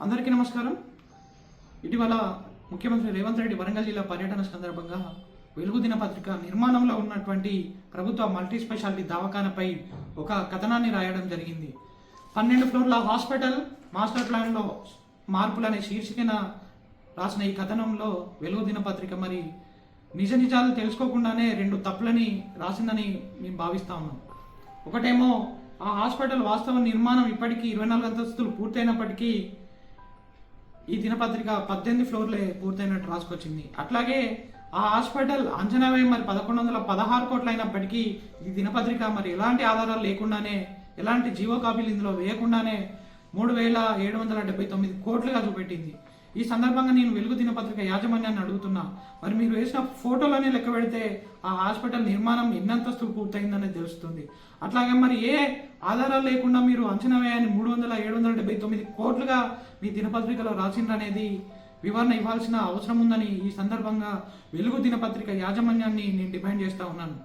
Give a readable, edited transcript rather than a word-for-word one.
అందరికీ నమస్కారం. ఇటీవల ముఖ్యమంత్రి రేవంత్ రెడ్డి వరంగల్ జిల్లా పర్యటన సందర్భంగా వెలుగు దినపత్రిక నిర్మాణంలో ఉన్నటువంటి ప్రభుత్వ మల్టీ స్పెషాలిటీ దవాఖానపై ఒక కథనాన్ని రాయడం జరిగింది. 12 ఫ్లోర్ల హాస్పిటల్ మాస్టర్ ప్లాన్లో మార్పులనే శీర్షికన రాసిన ఈ కథనంలో వెలుగు దినపత్రిక మరి నిజ నిజాలు తెలుసుకోకుండానే 2 తప్పులని రాసిందని మేము భావిస్తా ఉన్నాం. ఒకటేమో ఆ హాస్పిటల్ వాస్తవ నిర్మాణం ఇప్పటికీ 24 అంతస్తులు పూర్తయినప్పటికీ ఈ దినపత్రిక 18 ఫ్లోర్లే పూర్తయినట్టు రాసుకొచ్చింది. అట్లాగే ఆ హాస్పిటల్ అంచనా వ్యయం మరి 1116 కోట్లు అయినప్పటికీ ఈ దినపత్రిక మరి ఎలాంటి ఆధారాలు లేకుండానే, ఎలాంటి జీవో కాపీలు ఇందులో వేయకుండానే 3779 కోట్లుగా చూపెట్టింది. ఈ సందర్భంగా నేను వెలుగు దినపత్రిక యాజమాన్యాన్ని అడుగుతున్నా, మరి మీరు వేసిన ఫోటోలనే లెక్క పెడితే ఆ హాస్పిటల్ నిర్మాణం ఎన్నంతస్తులు పూర్తయిందనేది తెలుస్తుంది. అట్లాగే మరి ఏ ఆధారాలు లేకుండా మీరు అంచనా వ్యయాన్ని 3779 కోట్లుగా మీ దినపత్రికలో రాసిండ్రనేది వివరణ ఇవ్వాల్సిన అవసరం ఉందని ఈ సందర్భంగా వెలుగు దినపత్రిక యాజమాన్యాన్ని నేను డిమాండ్ చేస్తా ఉన్నాను.